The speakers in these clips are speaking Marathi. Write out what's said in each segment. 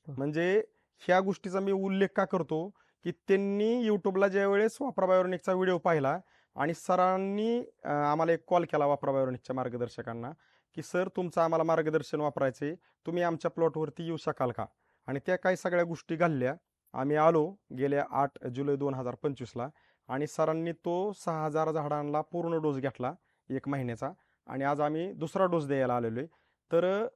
म्हणजे ह्या गोष्टीचा मी उल्लेख का करतो की त्यांनी युट्यूबला ज्या वेळेस वापरा बायोनिकचा व्हिडिओ पाहिला आणि सरांनी आम्हाला एक कॉल केला वापरा बायोनिकच्या मार्गदर्शकांना की सर तुमचं आम्हाला मार्गदर्शन वापरायचे, तुम्ही आमच्या प्लॉटवरती येऊ शकाल का? आणि त्या काही सगळ्या गोष्टी घालल्या. आम्ही आलो गेल्या 8 जुलै 2025ला आणि सरांनी तो 6000 झाडांना पूर्ण डोस घेतला 1 महिन्याचा आणि आज आम्ही दुसरा डोस द्यायला आलेलो आहे. तर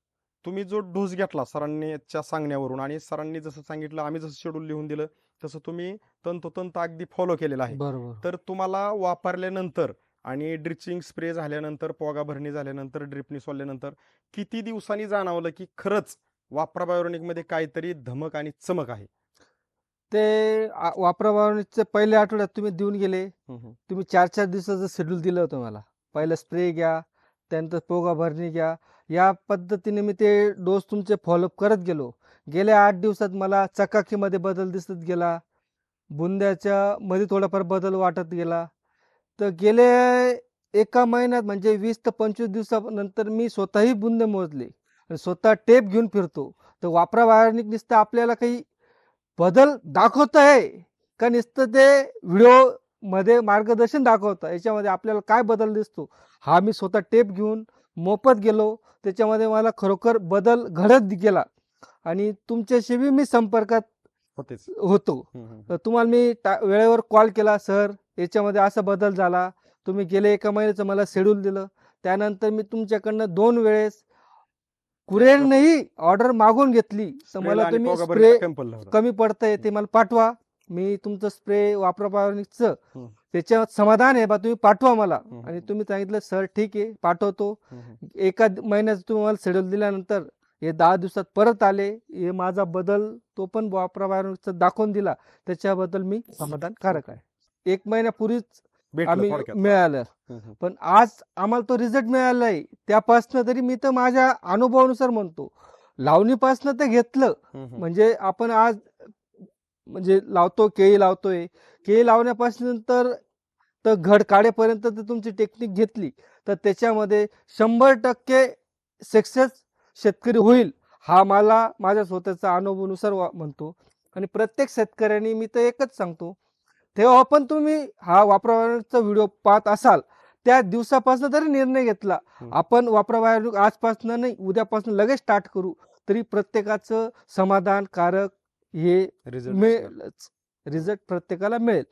तुम्ही जो डोस घेतला सरांनीच्या सांगण्यावरून आणि सरांनी जसं सांगितलं, आम्ही जसं शेड्यूल लिहून दिलं तसं तुम्ही तंतोतंत अगदी फॉलो केलेला आहे. बरोबर. तर तुम्हाला वापरल्यानंतर आणि ड्रिचिंग स्प्रे झाल्यानंतर, पोगा भरणी झाल्यानंतर, ड्रिपनी सोडल्यानंतर किती दिवसांनी जाणवलं की खरंच वापरा बायोनिकमध्ये काहीतरी धमक आणि चमक आहे? ते वापरा बायोनिकचे पहिल्या आठवड्यात तुम्ही देऊन गेले. तुम्ही 4-4 दिवसाचं शेड्यूल दिलं होतं मला. पहिलं स्प्रे घ्या, त्यानंतर पोगा भरणी घ्या. या पद्धतीने मी ते डोस तुमचे फॉलोअप करत गेलो. गेल्या 8 दिवसात मला चकाकीमध्ये बदल दिसत गेला. बुंद्याच्या मध्ये थोडाफार बदल वाटत गेला. तर गेले एका महिन्यात म्हणजे 20 ते 25 दिवसानंतर मी स्वतःही बुंदे मोजले आणि स्वतः टेप घेऊन फिरतो. तर वापरा बायोनिक नुसतं आपल्याला काही बदल दाखवत आहे का नुसतं ते व्हिडिओ मध्ये मार्गदर्शन दाखवतं? याच्यामध्ये आपल्याला काय बदल दिसतो हा मी स्वतः टेप घेऊन मोफत गेलो. त्याच्यामध्ये मला खरोखर बदल घडत गेला आणि तुमच्याशी मी संपर्कात होतो. तर तुम्हाला मी वेळेवर कॉल केला, सर याच्यामध्ये असा बदल झाला. तुम्ही गेले एका महिन्याचं मला शेड्यूल दिलं. त्यानंतर मी तुमच्याकडनं 2 वेळेस कुरिअरनेही ऑर्डर मागून घेतली. तर मला तुम्ही स्प्रे कमी पडतंय ते मला पाठवा. मी तुमचं स्प्रे वापरा बायोनिकचं त्याच्यावर समाधान आहे बा, तुम्ही पाठवा मला. आणि तुम्ही सांगितलं सर ठीक आहे पाठवतो. एका महिन्याचं तुम्ही मला शेड्यूल दिल्यानंतर हे 10 दिवसात परत आले. हे माझा बदल तो पण वापरा बायोनिकचा दाखवून दिला. त्याच्याबद्दल मी समाधानकारक आहे. 1 महिन्यापूर्वीच आम्ही मिळालं, पण आज आम्हाला तो रिझल्ट मिळाला आहे. त्यापासनं तरी मी तर माझ्या अनुभवानुसार म्हणतो, लावणीपासनं ते घेतलं म्हणजे आपण आज म्हणजे लावतो, केळी लावतोय. केळी लावण्यापासून तर घड काढेपर्यंत तर तुमची टेक्निक घेतली तर त्याच्यामध्ये 100% सक्सेस शेतकरी होईल हा मला माझ्या स्वतःचा अनुभवानुसार म्हणतो. आणि प्रत्येक शेतकऱ्यांनी मी तर एकच सांगतो, तेव्हा पण तुम्ही हा वापरा बायोनिकचा व्हिडिओ पाहत असाल त्या दिवसापासून जरी निर्णय घेतला आपण वापरा बायोनिक आजपासून नाही उद्यापासून लगेच स्टार्ट करू, तरी प्रत्येकाचं समाधानकारक हे मिळेलच. रिझल्ट प्रत्येकाला मिळेल.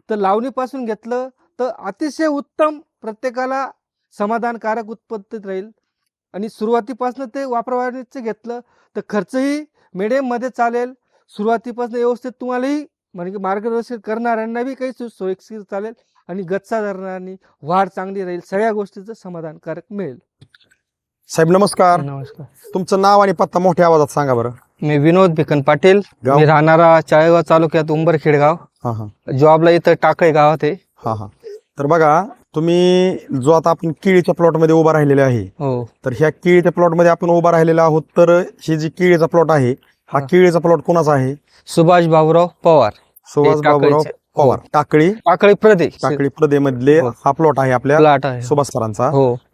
तर लावणीपासून घेतलं तर अतिशय उत्तम प्रत्येकाला समाधानकारक उत्पत्तीत राहील. आणि सुरुवातीपासून ते वापरा बायोनिकचं घेतलं तर खर्चही मिडियम मध्ये चालेल. सुरुवातीपासून व्यवस्थित तुम्हालाही म्हणजे मार्गदर्शन करणाऱ्यांना बी काही सोयीस्कर चालेल आणि गच्चा धरणाऱ्यांनी वाढ चांगली राहील. सगळ्या गोष्टीचं समाधानकारक मिळेल. साहेब नमस्कार. नमस्कार. तुमचं नाव आणि पत्ता मोठ्या आवाजात सांगा बरं. मी विनोद भिकन पाटील. मी राहणारा चाळेगाव तालुक्यात उंबरखेड गाव. जॉबला इथं टाकळी गावात आहे. तर बघा तुम्ही जो आता आपण केळीच्या प्लॉट मध्ये उभा राहिलेले आहे, तर ह्या केळीच्या प्लॉट मध्ये आपण उभा राहिलेला आहोत. तर ही जी केळीचा प्लॉट आहे हा केळीचा प्लॉट कोणाचा आहे? सुभाष बाबूराव पवार. सुभाष बाबूराव पवार, टाकळी प्रदे मधले हा प्लॉट आहे आपल्या सुभाष सरांचा.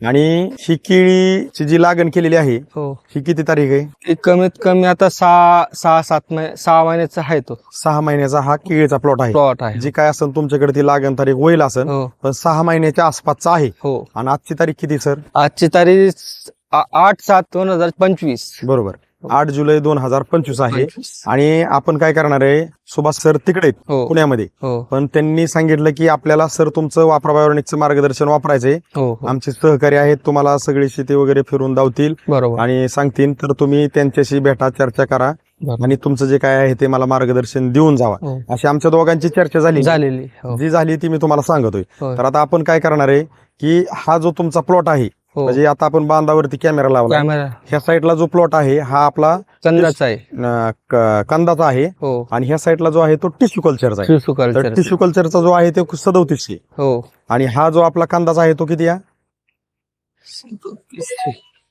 आणि ही केळीची जी लागण केलेली आहे ही किती तारीख आहे? कमीत कमी आता 6 महिन्याचा आहे. तो 6 महिन्याचा हा केळीचा प्लॉट आहे. जी काय असेल तुमच्याकडे ती लागण तारीख होईल असेल, पण 6 महिन्याच्या आसपासचा आहे. आणि आजची तारीख किती सर? आजची तारीख 8/7/2025. बरोबर, 8 जुलै 2025 आहे. आणि आपण काय करणार आहे, सुभाष सर तिकडे पुण्यामध्ये, पण त्यांनी सांगितलं की आपल्याला सर तुमचं वापरा बायोनिकचं मार्गदर्शन वापरायचंय. आमचे सहकारी आहेत, तुम्हाला सगळी शेती वगैरे फिरून दावतील आणि सांगतील. तर तुम्ही त्यांच्याशी भेटा, चर्चा करा आणि तुमचं जे काय आहे ते मला मार्गदर्शन देऊन जावा. अशी आमच्या दोघांची चर्चा झालेली जी झाली ती मी तुम्हाला सांगतोय. तर आता आपण काय करणार आहे की हा जो तुमचा प्लॉट आहे, म्हणजे आता आपण बांधावरती कॅमेरा लावला, ह्या साईडला जो प्लॉट आहे हा आपला कंदाचा आहे. आणि ह्या साईडला जो आहे तो टिश्यू कल्चरचा आहे. टिश्यू कल्चरचा जो आहे तो 3700. आणि हा जो आपला कांदाचा आहे तो किती आहे?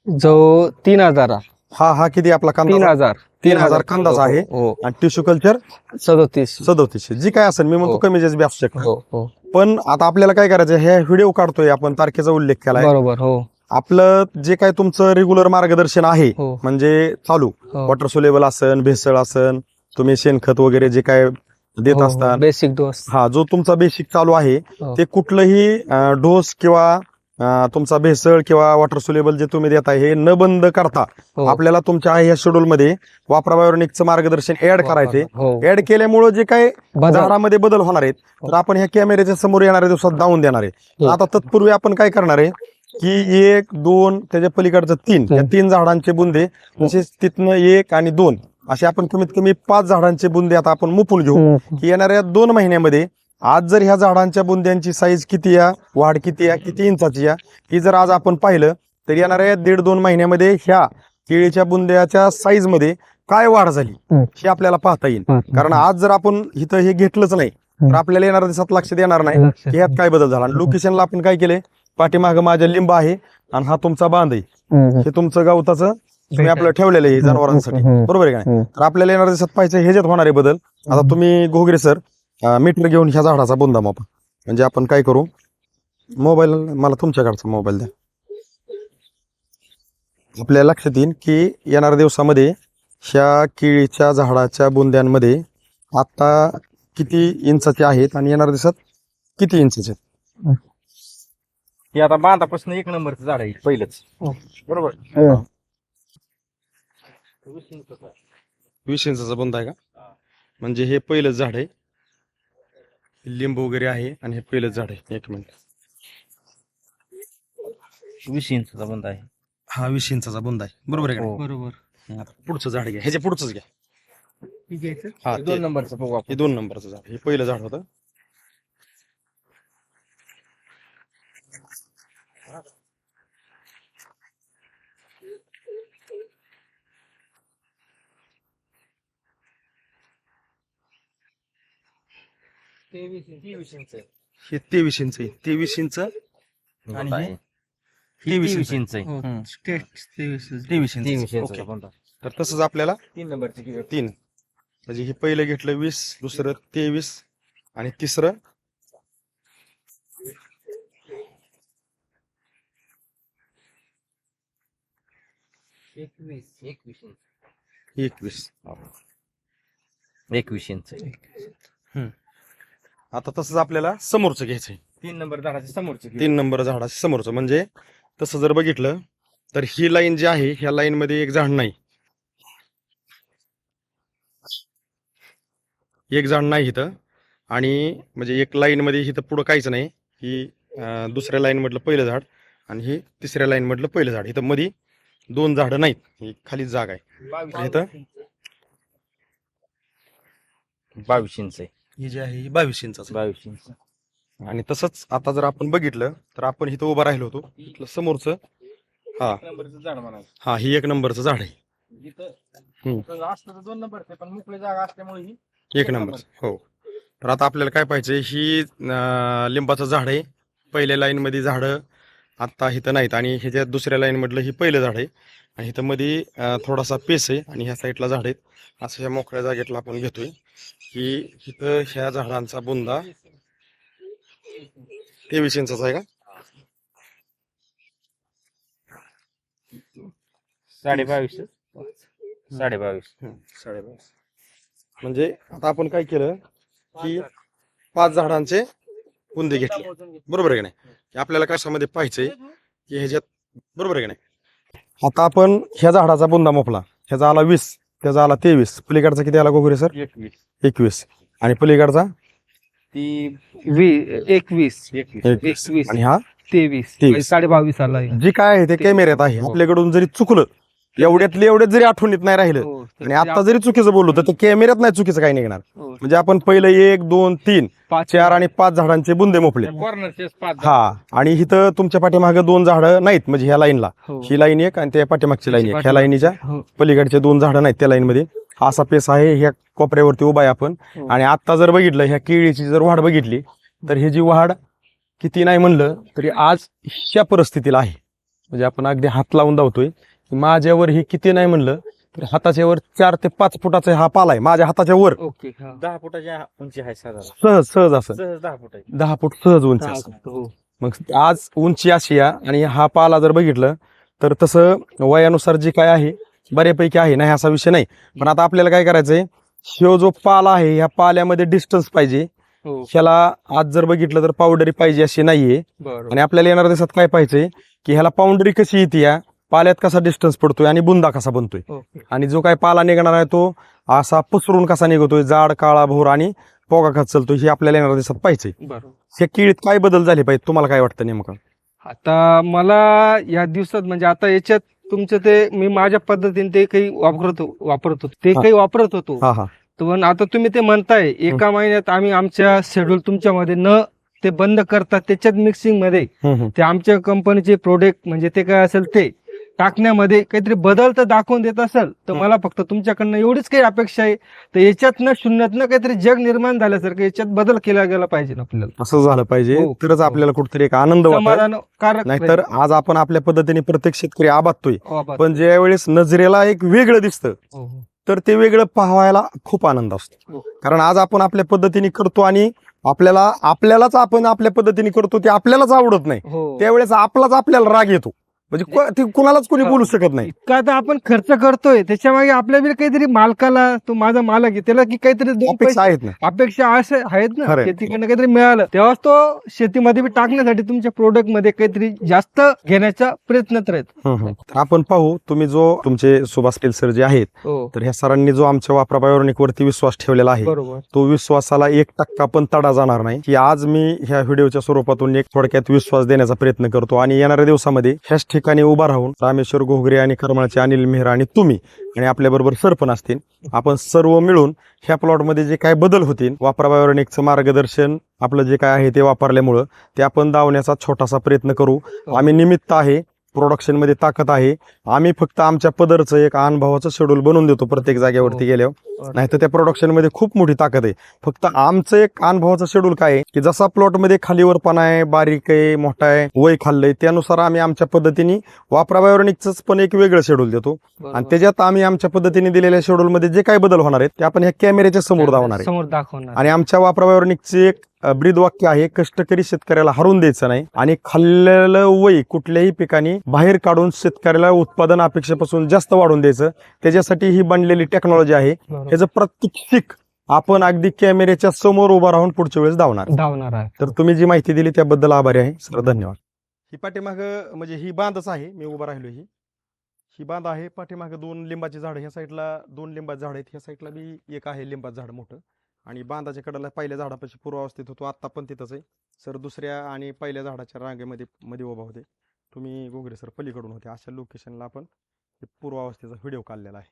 जो 3000. हा किती आपला कांदा? 3000 कांदाचा आहे. आणि टिश्यू कल्चर 3700. जी काय असेल, मी म्हणतो कमी जास्त बी असू शकतो. पण आता आपल्याला काय करायचं, हे व्हिडिओ काढतोय आपण, तारखेचा उल्लेख केलाय. बरोबर. आपलं जे काय तुमचं रेग्युलर मार्गदर्शन आहे हो. म्हणजे चालू हो. वॉटर सोलेबल असन, भेसळ असन, तुम्ही शेणखत वगैरे जे काय देत असता, बेसिक डोस. हा जो तुमचा बेसिक चालू आहे हो. ते कुठलंही डोस किंवा तुमचा भेसळ किंवा वॉटर सोलेबल जे तुम्ही देताय हे न बंद करता हो. आपल्याला तुमच्या ह्या शेड्यूल मध्ये वापरा बायोनिकचं मार्गदर्शन ऍड करायचे. हो. ऍड केल्यामुळे जे काय बदल. झाडामध्ये बदल होणार आहेत तर आपण ह्या कॅमेऱ्याच्या समोर येणाऱ्या दिवसात दावून देणार आहे. हो. आता तत्पूर्वी आपण काय करणार आहे की 1, 2 त्याच्या पलीकडचं 3 या 3 झाडांचे बुंदे तसेच तिथनं 1 आणि 2 असे आपण कमीत कमी 5 झाडांचे बुंदे आता आपण मुपून घेऊ की येणाऱ्या 2 महिन्यामध्ये आज जर ह्या झाडांच्या बुंद्यांची साईज किती या, वाढ किती या, किती इंचाची या, ही जर आज आपण पाहिलं तर येणाऱ्या 1.5-2 महिन्यामध्ये ह्या केळीच्या बुंद्याच्या साईज मध्ये काय वाढ झाली हे आपल्याला पाहता येईल. कारण आज जर आपण इथं हे घेतलंच नाही तर आपल्याला येणाऱ्या दिवसात लक्षात येणार नाही की ह्यात काय बदल झाला. लोकेशनला आपण काय केले, पाठीमागं माझ्या लिंब आहे आणि हा तुमचा बांध आहे, हे तुमचं गवताचं तुम्ही आपलं ठेवलेलं आहे जनावरांसाठी, बरोबर आहे का नाही. तर आपल्याला येणाऱ्या दिवसात पाहिजे ह्याच्यात होणारे बदल. आता तुम्ही घोगरे सर मीटर घेऊन ह्या झाडाचा बुंदा मापा. म्हणजे आपण काय करू, मोबाईल मला तुमच्याकडचा मोबाईल द्या. आपल्याला लक्षात येईल की येणाऱ्या दिवसामध्ये ह्या केळीच्या झाडाच्या बुंद्यांमध्ये आता किती इंचाचे आहेत आणि येणाऱ्या दिवसात किती इंचाचे आहेत. हे आता बांधापासून 1 नंबरचं झाड आहे पहिलंच, बरोबर. 20 इंचाचा बुंदा आहे का? म्हणजे हे पहिलंच झाड आहे, लिंब वगैरे आहे आणि हे पहिलंच झाड आहे. 1 मिनिट. 20 इंचचा बंद आहे. हा 20 इंचाचा बुंदा आहे, बरोबर आहे का नाही? बरोबर. आता पुढचं झाड घ्या, ह्याच्या पुढचंच घ्या. हा 2 नंबरचं बघू आपण. हे 2 नंबरचं झाड, हे पहिलं झाड होतं. हे 23 इंच आहे, 23 इंच आणि हे 23 इंच आहे. 23 इंच. ओके. तर तसंच आपल्याला 3 नंबरची 3 म्हणजे हे पहिलं घेतलं 20, दुसरं 23 आणि तिसरं 21. 21 इंच. आता तसंच आपल्याला समोरचं घ्यायचंय, 3 नंबर झाडाच्या समोरची 3 नंबर झाडाच्या समोरचं. म्हणजे तसं जर बघितलं तर ही लाईन जी आहे ह्या लाईन मध्ये एक झाड नाही, एक झाड नाही इथं, आणि म्हणजे एक लाईन मध्ये इथं पुढं काहीच नाही. ही दुसऱ्या लाईन मधलं पहिलं झाड आणि ही तिसऱ्या लाईन मधलं पहिलं झाड. इथं मध्ये 2 झाडं नाहीत, ही खाली जागा आहे. इथं 22 इंच आहे. ही जी आहे ही 22 इंचाचं. 22 इंच. आणि तसंच आता जर आपण बघितलं तर आपण इथं उभं राहिलो होतो, इथलं समोरचं हा नंबरचं झाड म्हणायचं. हा ही 1 नंबरचं झाड आहे, इथं असतं तर 2 नंबरचं, पण मोकळी जागा असल्यामुळे ही 1 नंबर. हो. तर आता आपल्याला काय पाहिजे, ही लिंबाचं झाड आहे, पहिल्या लाईन मध्ये झाडं आता इथं नाहीत आणि ह्याच्या दुसऱ्या लाईन मधलं ही पहिलं झाड आहे आणि इथं मध्ये थोडासा पेस आहे आणि ह्या साईडला झाड आहेत. असं ह्या मोकळ्या जागेतला आपण घेतोय की इथं ह्या झाडांचा बुंदा 23 इंचाचा आहे का? 22.5. 22.5. 22.5. म्हणजे आता आपण काय केलं की 5 झाडांचे बुंदे घेतले, बरोबर आहे का नाही. की आपल्याला कशामध्ये पाहिजे की ह्याच्यात, बरोबर आहे का नाही. आता आपण ह्या झाडाचा बुंदा मोपला, ह्याचा आला 20, त्याचा आला 23, पलीकडचा किती आला गोगुरे सर? 21 आणि पलीकडचा ती 21 आणि हा 23 23. 22.5 आला. जे काय आहे ते कॅमेऱ्यात आहे. आपल्याकडून जरी चुकलं एवढ्यात जरी आठवणीत नाही राहिलं आणि आता जरी चुकीचं बोललो तर ते कॅमेऱ्यात नाही चुकीचं काही निघणार. म्हणजे आपण पहिलं 1, 2, 3, 4 आणि 5 झाडांचे बुंदे मोपले. कॉर्नरचे 5. हा, आणि इथं तुमच्या पाठीमागे 2 झाडं नाहीत, म्हणजे ह्या लाईनला ही लाईन एक आणि त्या पाठीमागची लाईन एक, ह्या लाईनीच्या पलीकडचे 2 झाडं नाहीत त्या लाईन मध्ये. असा पेस आहे, ह्या कोपऱ्यावरती उभा आहे आपण. आणि आता जर बघितलं ह्या केळीची जर वाढ बघितली तर ह्याची वाढ किती नाही म्हणलं तरी आज ह्या परिस्थितीला आहे. म्हणजे आपण अगदी हात लावून धावतोय की माझ्यावर हे किती नाही म्हणलं तर हाताच्या वर 4 ते 5 फुटाचा हा पाला आहे माझ्या हाताच्या वर. ओके. 10 फुटाची उंची आहे साधारण. सहज असं सहज 10 फूट आहे. 10 फूट सहज उंची असं. मग आज उंची अशी आहे आणि हा पाला जर बघितलं तर तसं वयानुसार जे काय आहे बऱ्यापैकी आहे नाही असा विषय नाही. पण आता आपल्याला काय करायचंय, ह्यो जो पाला आहे ह्या पाल्यामध्ये डिस्टन्स पाहिजे. हो ह्याला आज जर बघितलं तर पावडरी पाहिजे अशी नाहीये. बरोबर आणि आपल्याला येणाऱ्या दिवसात काय पाहिजे की ह्याला पाऊंडरी कशी येते, या पाल्यात कसा डिस्टन्स पडतोय आणि बुंदा कसा बनतोय, ओके आणि जो काय पाला निघणार आहे तो असा पसरून कसा निघतोय, जाड काळा भोर आणि पोगा खात चालतोय, हे आपल्याला येणाऱ्या दिवसात पाहिजे. बरोबर. हे केळीत काय बदल झाले पाहिजे तुम्हाला काय वाटतं नेमकं? आता मला या दिवसात म्हणजे आता याच्यात तुमचं ते मी माझ्या पद्धतीने ते काही वापरत होतो ते हा. काही वापरत होतो. हा हा पण आता तुम्ही ते म्हणताय एका महिन्यात आम्ही आमच्या शेड्यूल तुमच्यामध्ये न ते बंद करता त्याच्यात मिक्सिंग मध्ये ते आमच्या कंपनीचे प्रोडक्ट म्हणजे ते काय असेल ते टाकण्यामध्ये काहीतरी बदल तर दाखवून देत असेल तर मला फक्त तुमच्याकडनं एवढीच काही अपेक्षा आहे. तर याच्यातनं शून्यातनं काहीतरी जग निर्माण झाल्यासारखं याच्यात बदल केला गेला पाहिजे आपल्याला, असं झालं पाहिजे हो. तरच आपल्याला कुठेतरी एक आनंद वाटेल. समाधानकारक नाहीतर आज आपण आपल्या पद्धतीने प्रत्येक शेतकरी आबादतोय, राहील. पण ज्या वेळेस नजरेला एक वेगळं दिसतं हो, हो. तर ते वेगळं पाहायला खूप आनंद असतो. हो. कारण आज आपण आपल्या पद्धतीने करतो आणि आपल्यालाच आपण आपल्या पद्धतीने करतो ते आपल्यालाच आवडत नाही, हो. त्यावेळेस आपल्याला राग येतो. म्हणजे ते कुणालाच कोणी बोलू शकत नाही. इतका आता आपण खर्च करतोय त्याच्या मागे आपल्या बी काहीतरी मालकाला, तो माझा मालक आहे त्याला की काहीतरी दोन अपेक्षा पैसे आहेत ना. अपेक्षा असे आहेत ना, खरंय. शेतीकडनं काहीतरी मिळालं तेव्हाच तो शेतीमध्ये बी टाकण्यासाठी तुमच्या प्रोडक्ट मध्ये काहीतरी जास्त घेण्याचा प्रयत्न करत. तर आपण पाहू, तुम्ही जो तुमचे सुभाष केल सर जे आहेत, हो तर ह्या सरांनी जो आमच्या वापरा बायोनिक वरती विश्वास ठेवलेला आहे, बरोबर. तो विश्वासाला 1% पण तडा जाणार नाही. की आज मी ह्या व्हिडिओच्या स्वरूपातून एक थोडक्यात विश्वास देण्याचा प्रयत्न करतो आणि येणाऱ्या दिवसामध्ये ह्याच ठिकाणी उभा राहून रामेश्वर घोगरे आणि करमाळचे अनिल मेहरा आणि तुम्ही आणि आपल्या बरोबर सर पण असतील, आपण सर्व मिळून ह्या प्लॉटमध्ये जे काय बदल होतील, वापरा बायोनिकचं मार्गदर्शन आपलं जे काय आहे ते वापरल्यामुळं ते आपण दावण्याचा छोटासा प्रयत्न करू. आम्ही निमित्त आहे, प्रोडक्शन मध्ये ताकद आहे. आम्ही फक्त आमच्या पदरचं एक अनुभवाचं शेड्यूल बनवून देतो प्रत्येक जागेवरती गेल्यावर, नाही तर त्या प्रोडक्शन मध्ये खूप मोठी ताकद आहे. फक्त आमचं एक अनुभवाचं शेड्यूल काय आहे की जसा प्लॉट मध्ये खालीवरपणा आहे, बारीक आहे, मोठा आहे, वय खाल्लंय, त्यानुसार आम्ही आमच्या पद्धतीने वापरा बायोनिकच पण एक वेगळं शेड्यूल देतो. आणि त्याच्यात आम्ही आमच्या पद्धतीने दिलेल्या शेड्यूल मध्ये जे काय बदल होणार आहेत ते आपण ह्या कॅमेऱ्याच्या समोर दावणार आहे. समोर दाखवणार. आणि आमच्या वापरा बायोनिकचे एक ब्रीद वाक्य आहे, कष्टकरी शेतकऱ्याला हरून द्यायचं नाही आणि खाल्लेलं वय कुठल्याही पिकाने बाहेर काढून शेतकऱ्याला उत्पादन अपेक्षेपासून जास्त वाढून द्यायचं. त्याच्यासाठी ही बनलेली टेक्नॉलॉजी आहे. ह्याचं प्रत्येक शिक आपण अगदी कॅमेऱ्याच्या समोर उभा राहून पुढच्या वेळेस धावणार आहे. तर तुम्ही जी माहिती दिली त्याबद्दल आभारी आहे सर, धन्यवाद. ही पाठीमाग म्हणजे ही बांधच आहे, मी उभा राहिलो, ही बांध आहे. पाठीमागे 2 लिंबाची झाड, ह्या साईडला 2 लिंबाची झाड आहेत, ह्या साईडला बी एक आहे लिंबाचं झाड मोठं. आणि बांधाच्या कडेला पहिल्या झाडापाशी पूर्वावस्थेत होतो, आता पण तिथंच आहे. सर दुसऱ्या आणि पहिल्या झाडाच्या रांगेमध्ये उभा होते, तुम्ही घोगरे सर पलीकडून होते. अशा लोकेशनला आपण पूर्वावस्थेचा व्हिडिओ काढलेला आहे.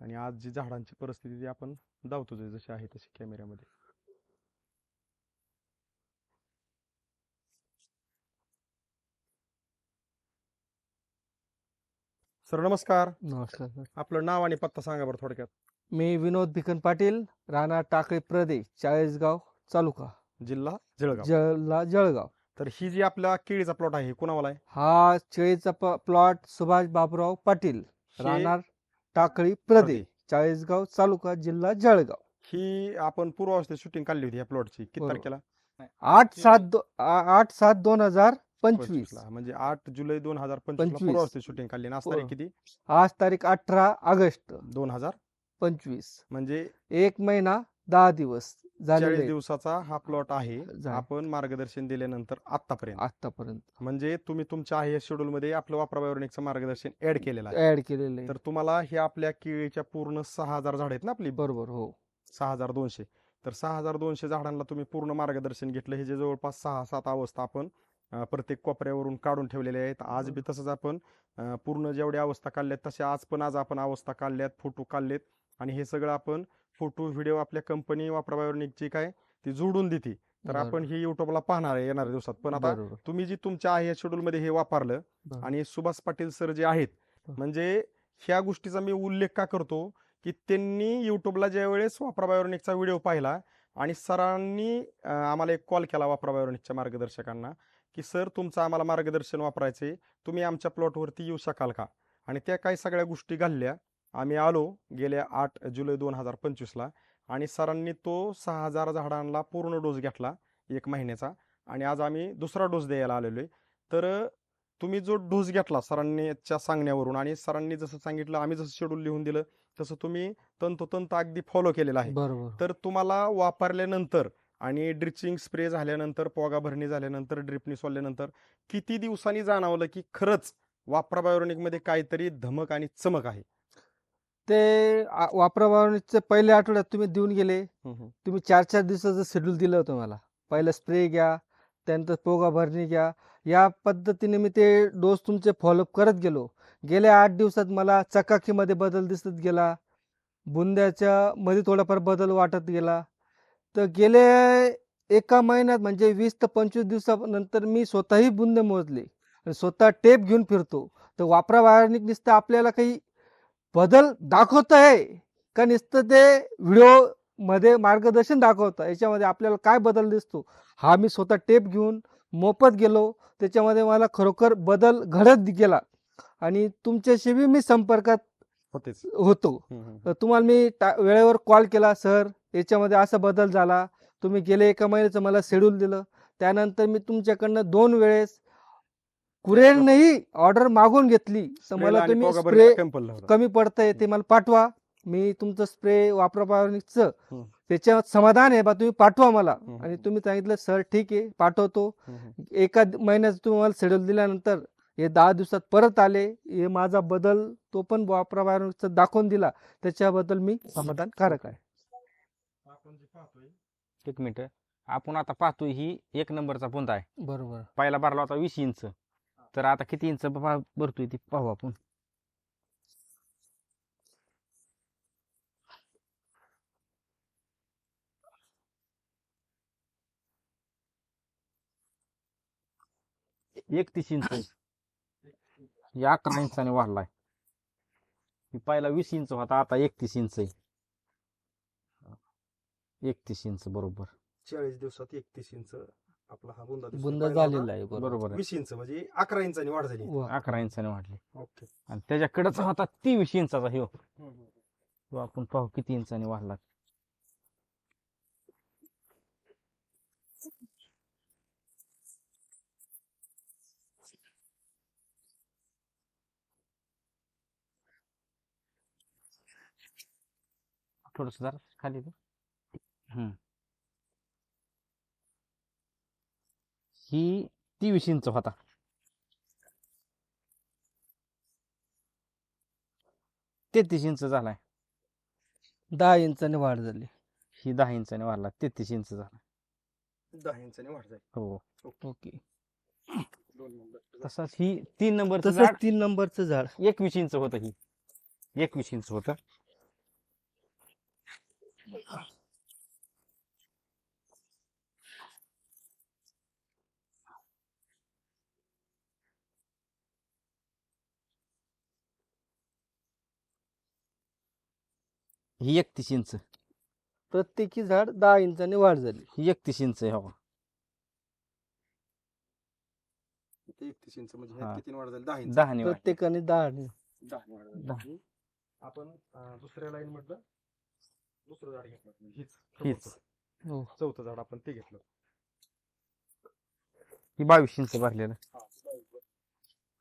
आणि आज जी झाडांची परिस्थिती ती आपण दावतो जशी आहे तशी कॅमेऱ्यामध्ये. सर नमस्कार. नमस्कार सर. आपलं नाव आणि पत्ता सांगा बरं थोडक्यात. मी विनोद भिकन पाटील, राणा टाकळी प्रदेश, चाळीसगाव तालुका, जिल्हा जळगाव. जिल्हा जळगाव. तर ही जी आपल्या केळीचा प्लॉट आहे कोणावाला आहे? हा केळीचा प्लॉट सुभाष बाबुराव पाटील, राहणार टाकळी प्रदेश, चाळीसगाव तालुका, जिल्हा जळगाव. ही आपण पूर्वावस्थेत शूटिंग काढली होती या प्लॉटची किती बरोबर. तारखेला? 8/7/2025. म्हणजे 8 जुलै 2025 पूर्वावस्थेत शूटिंग काढली ना. आज तारीख किती? आज तारीख 18 ऑगस्ट 2025. म्हणजे 1 महिना 10 दिवस 40 झालेले दिवसाचा हा प्लॉट आहे. आपण मार्गदर्शन दिल्यानंतर आतापर्यंत म्हणजे तुम्ही तुमच्या आहे शेड्यूल मध्ये आपलं वापरा बायोनिकचं मार्गदर्शन ऍड केलेलं आहे. ऍड केलेले. तर तुम्हाला हे आपल्या केळीच्या पूर्ण 6000 झाड आहेत ना आपली, बरोबर. हो 6200. तर 6200 झाडांना तुम्ही पूर्ण मार्गदर्शन घेतलं. हे जे जवळपास 6-7 अवस्था आपण प्रत्येक कोपऱ्यावरून काढून ठेवलेले आहेत. आज बी तसंच आपण पूर्ण जेवढ्या अवस्था काढल्यात तशा आज आपण अवस्था काढल्यात, फोटो काढलेत आणि हे सगळं आपण फोटो व्हिडिओ आपल्या कंपनी वापरा बायोनिकची काय ती जोडून देते. तर आपण हे युट्यूबला पाहणार आहे येणाऱ्या दिवसात. पण आता तुम्ही जी तुमच्या आहे शेड्यूल मध्ये हे वापरलं आणि सुभाष पाटील सर जे आहेत, म्हणजे ह्या गोष्टीचा मी उल्लेख का करतो की त्यांनी युट्यूबला ज्या वेळेस वापरा बायोनिकचा व्हिडिओ पाहिला आणि सरांनी आम्हाला एक कॉल केला वापरा बायोनिकच्या मार्गदर्शकांना की सर तुमचं आम्हाला मार्गदर्शन वापरायचे, तुम्ही आमच्या प्लॉटवरती येऊ शकाल का? आणि त्या काही सगळ्या गोष्टी घालल्या. आम्ही आलो गेल्या 8 जुलै 2025 ला आणि सरांनी तो 6000 झाडांना पूर्ण डोस घेतला 1 महिन्याचा आणि आज आम्ही दुसरा डोस द्यायला आलेलो आहे. तर तुम्ही जो डोस घेतला सरांच्या सांगण्यावरून आणि सरांनी जसं सांगितलं, आम्ही जसं शेड्यूल लिहून दिलं तसं तुम्ही तंतोतंत अगदी फॉलो केलेलं आहे. बरोबर. तर तुम्हाला वापरल्यानंतर आणि ड्रिचिंग स्प्रे झाल्यानंतर, पोगा भरणी झाल्यानंतर, ड्रिपनी सोडल्यानंतर किती दिवसांनी जाणवलं की खरंच वापरा बायोनिकमध्ये काहीतरी धमक आणि चमक आहे? ते वापरा बायोनिकचे पहिल्या आठवड्यात तुम्ही देऊन गेले. तुम्ही 4-4 दिवसाचं शेड्यूल दिलं होतं मला. पहिलं स्प्रे घ्या, त्यानंतर पोगा भरणी घ्या. या पद्धतीने मी ते डोस तुमचे फॉलोअप करत गेलो. गेल्या 8 दिवसात मला चकाकीमध्ये बदल दिसत गेला. बुंद्याच्या मध्ये थोडाफार बदल वाटत गेला. तर गेले एका महिन्यात म्हणजे 20 ते 25 दिवसानंतर मी स्वतःही बुंदे मोजले आणि स्वतः टेप घेऊन फिरतो. तर वापरा बायोनिक नुसतं आपल्याला काही बदल दाखवत आहे का नुसतं ते व्हिडिओ मध्ये मार्गदर्शन दाखवतं, याच्यामध्ये आपल्याला काय बदल दिसतो हा मी स्वतः टेप घेऊन मोफत गेलो. त्याच्यामध्ये मला खरोखर बदल घडत गेला आणि तुमच्याशी मी संपर्कात होतेच. होतो. तर तुम्हाला मी वेळेवर कॉल केला, सर याच्यामध्ये असा बदल झाला. तुम्ही गेले एका महिन्याचं मला शेड्यूल दिलं. त्यानंतर मी तुमच्याकडनं 2 वेळेस कुरिअरनेही ऑर्डर मागून घेतली. तर मला तुम्ही स्प्रे कमी पडतंय ते मला पाठवा. मी तुमचं स्प्रे वापरा बायोनिकचं त्याच्यावर समाधान आहे बा, तुम्ही पाठवा मला. आणि तुम्ही सांगितलं सर ठीक आहे पाठवतो. एका महिन्याचं तुम्ही मला शेड्यूल दिल्यानंतर हे 10 दिवसात परत आले. हे माझा बदल तो पण वापरा बायोनिकचा दाखवून दिला. त्याच्याबद्दल मी समाधानकारक आहे. आपण जे पाहतोय एक मिनिट, आपण आता पाहतोय ही 1 नंबरचा बुंदा आहे. बरोबर. पहिला भरला होता 20 इंच, तर आता किती इंच भरतोय ती पाहू आपण. एक 30 इंच आहे. हे 11 इंचाने वाढलाय. ही पहिला 20 इंच होता, आता 31 इंच आहे. 31 इंच बरोबर. 40 दिवसात 31 इंच आपला हा बुंदा दिसतोय. बुंदा पहिला झालेला आहे. बरोबर. बरोबर आहे. 20 इंच म्हणजे 11 इंचांनी वाढ झाली. 11 इंचाने वाढली. ओके. आणि त्याच्याकडेच होता 23 इंचाचा ह्यो. तो आपण पाहू किती इंचाने वाढला. थोडस जरा खाली दे. ही 23 इंच होता. ते 33 इंच झालाय. 10 इंचाने वाढ झाली. ही 10 इंचाने वाढला, 33 इंच झाला. 10 इंचांनी वाढ झाली. हो. ओके. 2 नंबर. तसंच ही 3 नंबरचं तसंच झाड 3 नंबरचं झाड 21 इंच होतं. ही 21 इंच होतं. ही 31 इंच. प्रत्येकी झाड 10 इंचाने वाढ झाली. ही 31 इंच आहे. हो. 31 इंच म्हणजे हा. ह्यात किती वाढ झाली? 10 इंच. 10 ने वाढली. प्रत्येकाने 10 ने. 10 वाढ झाली. 10. आपण दुसऱ्या लाईन मधलं दुसरं झाड घेतलं. हीच. हो. चौथं झाड आपण ते घेतलं. ही 22 इंच भरलेलं.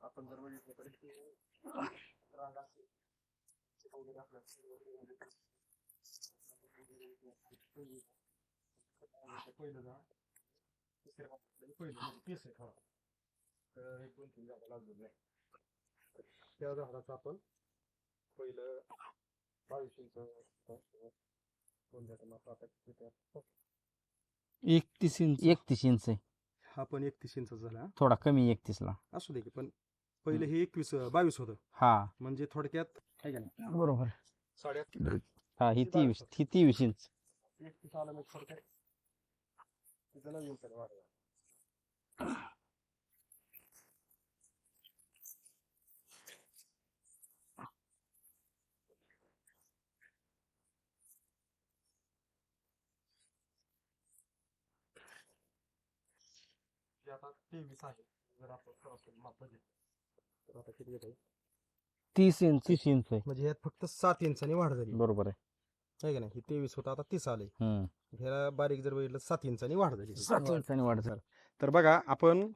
आपण जर बघितलं तर पहिलं झाड पहिलं पीस आहे. तर 1-2-3 झाडं लागलेली नाही. त्या झाडाचं आपण पहिलं 22 इंच 31 इंच. 31 इंच आहे. हा पण 31 इंच झाला. थोडा कमी 31 ला. असू दे की, पण पहिलं हे 22 होतं. हा म्हणजे थोडक्यात आहे का नाही? बरोबर. 8.5 हा ही 23 इंच. 31 आलं म्हणजे थोडक्यात तिथं 9 इंचाने वाढ झाली. आता 23 आहे. जर आपण सरासरी माप बघितलं तर आता किती येत आहे? 30 इंच. 30 इंच आहे. म्हणजे यात फक्त 7 इंचांनी वाढ झाली. बरोबर आहे. आहे का नाही? हे 23 होतं, आता 30 आले. हम्म. ह्याला बारीक जर बघितलं 7 इंचांनी वाढ झाली. 7 इंचाने वाढ झाली. तर बघा आपण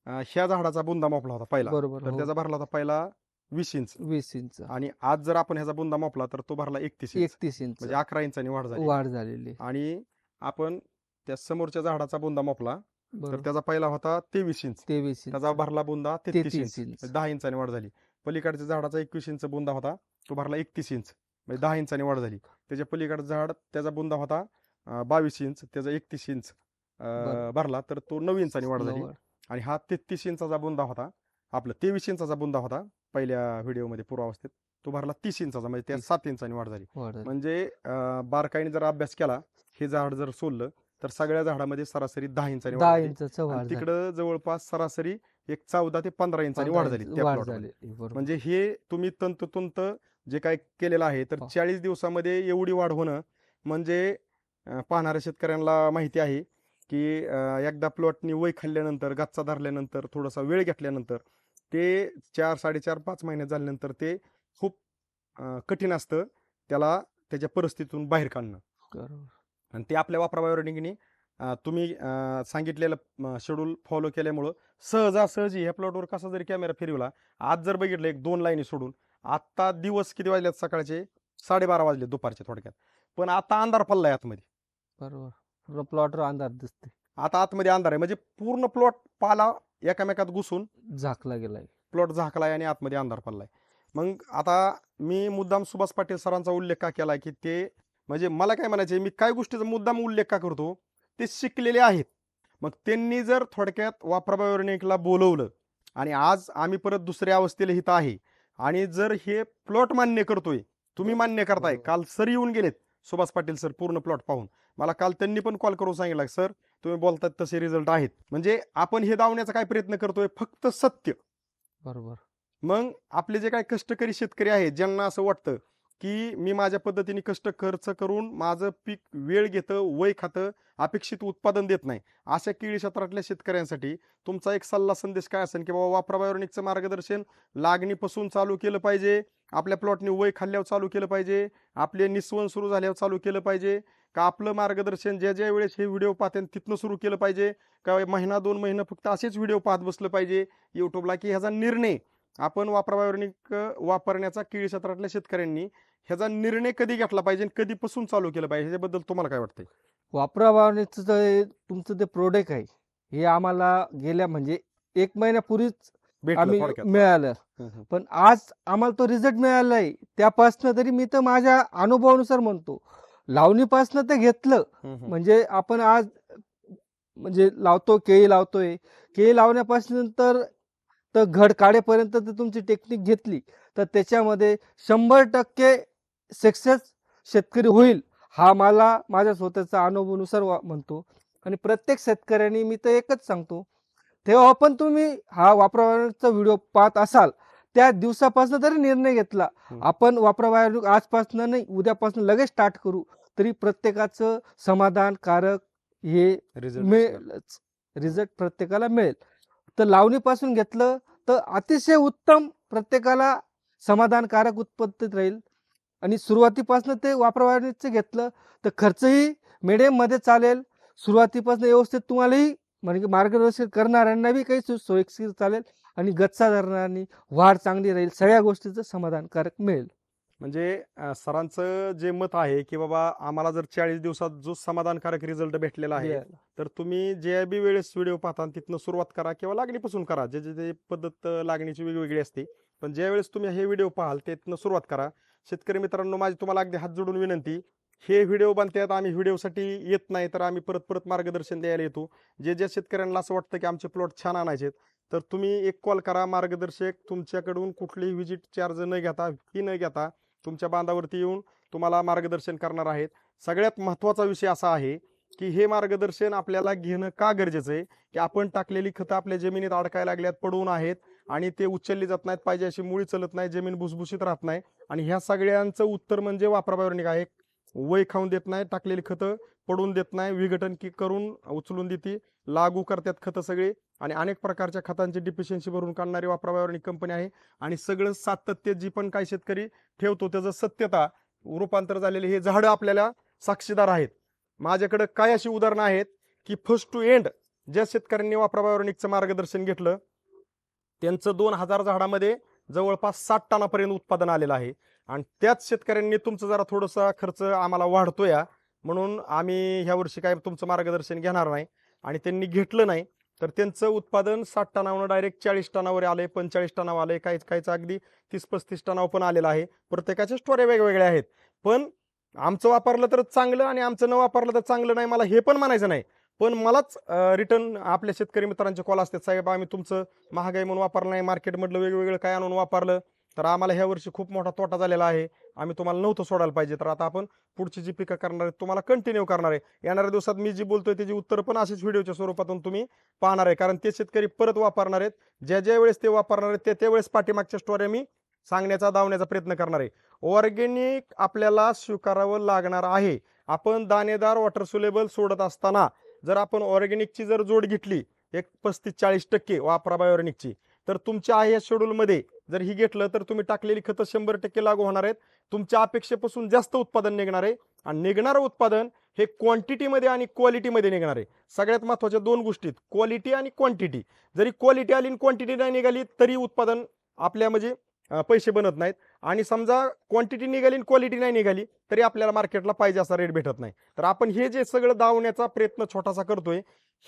ह्या झाडाचा बुंदा मापला होता पहिला, बरोबर तर हो. त्याचा भरला होता पहिला 20 इंच 20 इंच आणि आज जर आपण ह्याचा बुंदा मापला तर तो भरला 31 इंच 31 इंच म्हणजे 11 इंचांनी वाढ झाली. वाढ झालेली. आणि आपण त्या समोरच्या झाडाचा बुंदा मापला तर बरोबर त्याचा पहिला होता 23 इंच 23 त्याचा इंच भरला बुंदा 33 33 इंच इंच म्हणजे 10 इंचांनी वाढ झाली. पलीकडच्या झाडाचा 21 इंच बुंदा होता तो भरला 31 इंच म्हणजे 10 इंचांनी वाढ झाली. त्याच्या पलीकडचं झाड त्याचा बुंदा होता 22 इंच त्याचा 31 इंच बरोबर भरला तर तो 9 इंचांनी वाढ झाली. 9 आणि हा 33 इंचाचा बुंदा होता, आपला 23 इंचाचा बुंदा होता पहिल्या व्हिडिओमध्ये पूर्वावस्थेत, तो भरला 30 इंचाचा म्हणजे त्यात 30 7 इंचांनी वाढ झाली. वाढ झाली. म्हणजे बारकाईने जर अभ्यास केला हे झाड जर सोडलं तर सगळ्या झाडामध्ये सरासरी 10 इंचांनी वाढ 10 झाली. इंचाचं आणि वाढ झाली. तिकडं जवळपास सरासरी एक 14 ते 15 इंचांनी 15 वाढ झाली इंच त्या वाढ प्लॉटमध्ये. झाली. बरोबर म्हणजे हे तुम्ही तंतोतंत जे काय केलेलं आहे तर 40 दिवसामध्ये एवढी वाढ होणं म्हणजे पाहणाऱ्या शेतकऱ्यांना माहिती आहे की एकदा प्लॉटनी वय खाल्ल्यानंतर गच्चा धरल्यानंतर थोडासा वेळ घेतल्यानंतर ते 4 साडेचार 5 महिन्यात झाल्यानंतर ते खूप कठीण असतं त्याला त्याच्या परिस्थितीतून बाहेर काढणं. बरोबर. आणि ते आपल्या वापराबायोनिकनी तुम्ही सांगितलेलं शेड्यूल फॉलो केल्यामुळं सहजासहजी ह्या प्लॉटवर कसा जरी कॅमेरा फिरवला आज जर बघितलं 1-2 लाईनी सोडून आता दिवस किती वाजलेत सकाळचे 12:30 वाजले दुपारचे थोडक्यात पण आता अंधार पडलाय आतमध्ये. बरोबर प्लॉटवर अंधार दिसते आता आतमध्ये अंधार आहे म्हणजे पूर्ण प्लॉट पाला एकामेकात घुसून झाकला गेलाय. प्लॉट झाकलाय आणि आतमध्ये अंधार पडलाय. मग आता मी मुद्दाम सुभाष पाटील सरांचा उल्लेख का केलाय की ते म्हणजे मला काय म्हणायचे मी काय गोष्टीचा मुद्दाम उल्लेख का करतो ते शिकलेले आहेत. मग त्यांनी जर थोडक्यात वापराबायोनिकला बोलवलं आणि आज आम्ही परत दुसऱ्या अवस्थेला इथं आहे आणि जर हे प्लॉट मान्य करतोय तुम्ही मान्य करताय. काल सर येऊन गेलेत सुभाष पाटील सर पूर्ण प्लॉट पाहून मला काल त्यांनी पण कॉल करून सांगितलं सर तुम्ही बोलतात तसे रिझल्ट आहेत. म्हणजे आपण हे दावण्याचा काय प्रयत्न करतोय फक्त सत्य. बरोबर. मग आपले जे काही कष्टकरी शेतकरी आहेत ज्यांना असं वाटतं की मी माझ्या पद्धतीने कष्ट खर्च करून माझं पीक वेळ घेतं वय खातं अपेक्षित उत्पादन देत नाही अशा केळी क्षेत्रातल्या शेतकऱ्यांसाठी तुमचा एक सल्ला संदेश काय असेल की बाबा वापराबायोनिकचं मार्गदर्शन लागणीपासून चालू केलं पाहिजे आपल्या प्लॉटने वय खाल्ल्यावर चालू केलं पाहिजे आपले निस्वन सुरू झाल्यावर चालू केलं पाहिजे का आपलं मार्गदर्शन ज्या ज्या वेळेस हे व्हिडिओ पाहते तिथनं सुरू केलं पाहिजे का महिना 2 महिने फक्त असेच व्हिडिओ पाहत बसलं पाहिजे युट्यूबला की ह्याचा निर्णय आपण वापराबायोनिक वापरण्याचा केळी क्षेत्रातल्या शेतकऱ्यांनी ह्याचा निर्णय कधी घेतला पाहिजे कधीपासून चालू केलं पाहिजे ह्याच्याबद्दल तुम्हाला काय वाटतंय? वापराबायोनिकचं जे तुमचं ते प्रोडक्ट आहे हे आम्हाला गेल्या म्हणजे 1 महिन्यापूर्वीच आम्ही मिळालं. पण आज आम्हाला तो रिझल्ट मिळाला आहे त्यापासनं तरी मी तर माझ्या अनुभवानुसार म्हणतो लावणीपासनं ते घेतलं म्हणजे आपण आज म्हणजे केळी लावतोय केळी लावण्यापासून तर घड काढेपर्यंत जर तुमची टेक्निक घेतली तर त्याच्यामध्ये 100% सक्सेस शेतकरी होईल हा मला माझ्या स्वतःचा अनुभवानुसार म्हणतो. आणि प्रत्येक शेतकऱ्यांनी मी तर एकच सांगतो तेव्हा पण तुम्ही हा वापराबायोनिकचा व्हिडिओ पाहत असाल त्या दिवसापासून जरी निर्णय घेतला आपण वापराबायोनिक आजपासून नाही उद्यापासून लगेच स्टार्ट करू तरी प्रत्येकाचं समाधानकारक हे मिळेलच रिझल्ट प्रत्येकाला मिळेल. तर लावणीपासून घेतलं तर अतिशय उत्तम प्रत्येकाला समाधानकारक उत्पत्तीत राहील. आणि सुरुवातीपासून ते वापराबायोनिकचं घेतलं तर खर्चही मिडियम मध्ये चालेल. सुरुवातीपासून व्यवस्थित तुम्हालाही म्हणजे मार्गदर्शन करणाऱ्यांना बी काही सोयीस्कर चालेल आणि गच्चा धरणाऱ्यांनी वाढ चांगली राहील सगळ्या गोष्टीचं समाधानकारक मिळेल. म्हणजे सरांचं जे मत आहे की बाबा आम्हाला जर 40 दिवसात जो समाधानकारक रिझल्ट भेटलेला आहे तर तुम्ही ज्या बी वेळेस व्हिडिओ पाहता तिथनं सुरुवात करा किंवा लागणीपासून करा जे जे पद्धत लागणीची वेगवेगळी असते पण ज्या वेळेस तुम्ही हे व्हिडिओ पाहाल तिथनं सुरुवात करा. शेतकरी मित्रांनो माझी तुम्हाला अगदी हात जोडून विनंती हे व्हिडिओ बनतात आम्ही व्हिडिओसाठी येत नाही तर आम्ही परत मार्गदर्शन द्यायला येतो. जे ज्या शेतकऱ्यांना असं वाटतं की आमचे प्लॉट छान आणायचे तर तुम्ही एक कॉल करा मार्गदर्शक तुमच्याकडून कुठलीही व्हिजिट चार्ज न घेता फी न घेता तुमच्या बांधावरती येऊन तुम्हाला मार्गदर्शन करणार आहेत. सगळ्यात महत्त्वाचा विषय असा आहे की हे मार्गदर्शन आपल्याला घेणं का गरजेचं आहे की आपण टाकलेली खतं आपल्या जमिनीत अडकायला लागल्यात पडून आहेत आणि ते उचलली जात नाहीत पाहिजे अशी मुळी चलत नाही जमीन भुसभुशीत राहत नाही आणि ह्या सगळ्यांचं उत्तर म्हणजे वापराबायोनिक आहे. वय खाऊन देत नाही टाकलेली खतं पडून देत नाही विघटन करून उचलून देते लागू करतात खतं सगळे आणि अनेक प्रकारच्या खतांची डिफिशियन्सी भरून काढणारी वापराबायोनिक कंपनी आहे. आणि सगळं सातत्य जी पण काही शेतकरी ठेवतो त्याचं सत्यता रूपांतर झालेले हे झाडं आपल्याला साक्षीदार आहेत. माझ्याकडे काय अशी उदाहरणं आहेत की फर्स्ट टू एंड ज्या शेतकऱ्यांनी वापरा बायोनिकचं मार्गदर्शन घेतलं त्यांचं 2000 झाडामध्ये जवळपास 60 टनापर्यंत उत्पादन आलेलं आहे. आणि त्याच शेतकऱ्यांनी तुमचं जरा थोडासा खर्च आम्हाला वाढतोय म्हणून आम्ही ह्या वर्षी काय तुमचं मार्गदर्शन घेणार नाही, आणि त्यांनी घेतलं नाही तर त्यांचं उत्पादन 60 टनावर डायरेक्ट 40 टनावर आले, 45 टनावर आले, काहीच अगदी 30-35 टनावर पण आलेलं आहे. प्रत्येकाच्या स्टोऱ्या वेगवेगळ्या आहेत. पण आमचं वापरलं तर चांगलं आणि आमचं न वापरलं तर चांगलं नाही, मला हे पण म्हणायचं नाही. पण मलाच रिटर्न आपल्या शेतकरी मित्रांचे कॉल असतात, साहेब आम्ही तुमचं महागाई म्हणून वापरलं नाही, मार्केटमधलं वेगवेगळं काय आणून वापरलं तर आम्हाला ह्या वर्षी खूप मोठा तोटा झालेला आहे, आम्ही तुम्हाला नव्हतं सोडायला पाहिजे. तर आता आपण पुढची जी पिकं करणार आहे तुम्हाला कंटिन्यू करणार आहे. येणाऱ्या दिवसात मी जी बोलतोय त्याची उत्तर पण अशीच व्हिडिओच्या स्वरूपातून तुम्ही पाहणार आहे, कारण ते शेतकरी परत वापरणार आहेत. ज्या वेळेस ते वापरणार आहेत त्या वेळेस पाठीमागच्या स्टोऱ्या मी सांगण्याचा दावण्याचा प्रयत्न करणार आहे. ऑर्गेनिक आपल्याला स्वीकारावं लागणार आहे. आपण दाणेदार वॉटर सोलेबल सोडत असताना जर आपण ऑर्गेनिकची जर जोड घेतली एक 35-40% वापरा बायोनिकची, तर तुमच्या आहे या शेड्यूलमध्ये जर ही घेतलं तर तुम्ही टाकलेली खतं 100% लागू होणार आहेत. तुमच्या अपेक्षेपासून जास्त उत्पादन निघणार आहे, आणि निघणारं उत्पादन हे क्वांटिटीमध्ये आणि क्वालिटीमध्ये निघणार आहे. सगळ्यात महत्त्वाच्या दोन गोष्टीत क्वालिटी आणि क्वांटिटी. जरी क्वालिटी आली आणि क्वांटिटी नाही निघाली तरी उत्पादन आपल्या म्हणजे पैसे बनत नाहीत. आणि समजा क्वांटिटी निघाली आणि क्वालिटी नाही निघाली तरी आपल्याला मार्केटला पाहिजे असा रेट भेटत नाही. तर आपण हे जे सगळं दावण्याचा प्रयत्न छोटासा करतोय,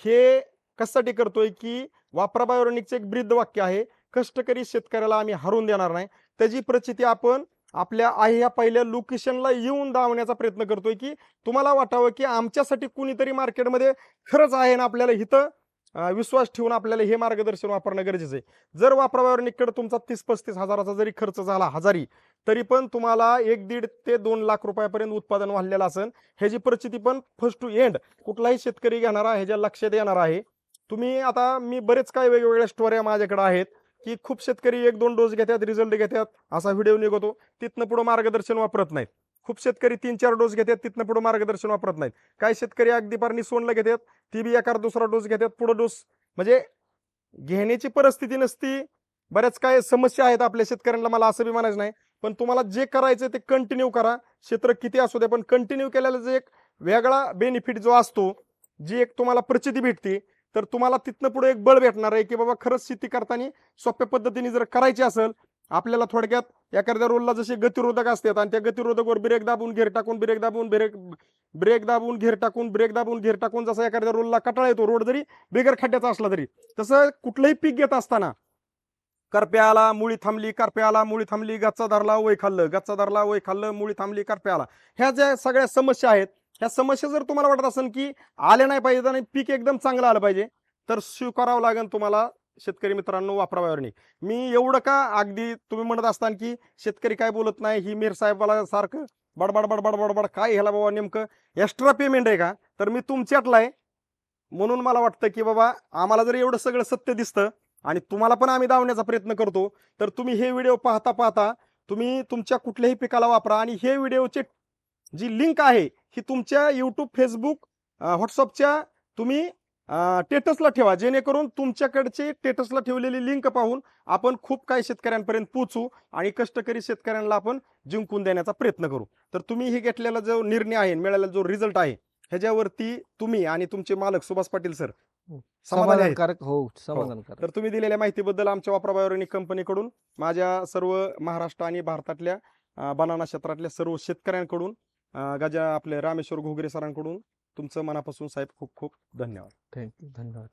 हे कशासाठी करतोय की वापरा बायोनिकचं एक ब्रीद वाक्य आहे, कष्टकरी शेतकऱ्याला आम्ही हरवून देणार नाही. त्याची प्रचिती आपण आपल्या आहे या पहिल्या लोकेशनला येऊन दावण्याचा प्रयत्न करतोय, की तुम्हाला वाटावं की आमच्यासाठी कुणीतरी मार्केटमध्ये खरंच आहे ना, आपल्याला इथं विश्वास ठेवून आपल्याला हे मार्गदर्शन वापरणं गरजेचं आहे. जर वापरा बायोनिककडे तुमचा 30-35 हजाराचा जरी खर्च झाला हजारी, तरी पण तुम्हाला 1-1.5 ते 2 लाख रुपयापर्यंत उत्पादन वाढलेलं असेल. ह्याची प्रचिती पण फर्स्ट टू एंड कुठलाही शेतकरी घेणारा ह्याच्या लक्षात येणार आहे. तुम्ही आता मी बरेच काही वेगवेगळ्या स्टोऱ्या माझ्याकडे आहेत की खूप शेतकरी 1-2 डोस घेतात, रिझल्ट घेतात, असा व्हिडिओ निघतो, तिथनं पुढे मार्गदर्शन वापरत नाहीत. खूप शेतकरी 3-4 डोस घेतात, तिथनं पुढे मार्गदर्शन वापरत नाहीत. काही शेतकरी अगदी पार निसवणला घेतात, ती बी एखादा दुसरा डोस घेतात, पुढे डोस म्हणजे घेण्याची परिस्थिती नसती. बऱ्याच काय समस्या आहेत आपल्या शेतकऱ्यांना, मला असं बी म्हणायचं नाही. पण तुम्हाला जे करायचं ते कंटिन्यू करा, क्षेत्र किती असू दे, पण कंटिन्यू केलेला जे एक वेगळा बेनिफिट जो असतो, जी एक तुम्हाला प्रचिती भेटते, तर तुम्हाला तिथनं पुढे एक बळ भेटणार आहे की बाबा खरंच शेती करताना सोप्या पद्धतीने जर करायची असेल, आपल्याला थोडक्यात एखाद्या रोलला जसे गतिरोधक असतात आणि त्या गतिरोधकवर ब्रेक दाबून घेर टाकून ब्रेक दाबून ब्रेक दाबून घेर टाकून ब्रेक दाबून घेर टाकून जसा एखाद्या रोलला कटाळा येतो, रोड जरी बिगर खड्ड्याचा असला तरी, तसं कुठलंही पीक घेत असताना करप्या आला मुळी थांबली, करप्या आला मुळी थांबली, गच्चा धरला वय खाल्लं, गच्चा धरला वय खाल्लं, मुळी थांबली करप्या आला, ह्या ज्या सगळ्या समस्या आहेत, ह्या समस्या जर तुम्हाला वाटत असेल की आल्या नाही पाहिजे आणि पीक एकदम चांगलं आलं पाहिजे, तर स्वीकारावं लागेल तुम्हाला शेतकरी मित्रांनो वापरा बायोनिक. मी एवढं का अगदी तुम्ही म्हणत असताना की शेतकरी काय बोलत नाही, ही मीर साहेबाला सारखं बडबड बडबड बडबड काय ह्याला बाबा नेमकं एक्स्ट्रा पेमेंट आहे का, तर मी तुमच्यातला आहे. म्हणून मला वाटतं की बाबा आम्हाला जर एवढं सगळं सत्य दिसतं आणि तुम्हाला पण आम्ही दावण्याचा प्रयत्न करतो, तर तुम्ही हे व्हिडिओ पाहता पाहता तुम्ही तुमच्या कुठल्याही पिकाला वापरा. आणि हे व्हिडिओची जी लिंक आहे ही तुमच्या यूट्यूब, फेसबुक, व्हॉट्सअपच्या तुम्ही टेटसला ठेवा, जेणेकरून तुमच्याकडची टेटसला ठेवलेली लिंक पाहून आपण खूप काही शेतकऱ्यांपर्यंत पोहोचू आणि कष्टकरी शेतकऱ्यांना आपण जिंकून देण्याचा प्रयत्न करू. तर तुम्ही हे घेतलेला जो निर्णय आहे, मिळालेला जो रिझल्ट आहे, ह्याच्यावरती तुम्ही आणि तुमचे मालक सुभाष पाटील सर समाधानी आहेत? समाधानकारक हो, समाधानकारक. तर तुम्ही दिलेल्या माहितीबद्दल आमच्या वापरा बायोनिक कंपनीकडून, माझ्या सर्व महाराष्ट्र आणि भारतातल्या बनाना क्षेत्रातल्या सर्व शेतकऱ्यांकडून, गजा आपले रामेश्वर घोगरे सरांकडून तुमचं मनापासून साहेब खूप खूप धन्यवाद. थँक्यू, धन्यवाद.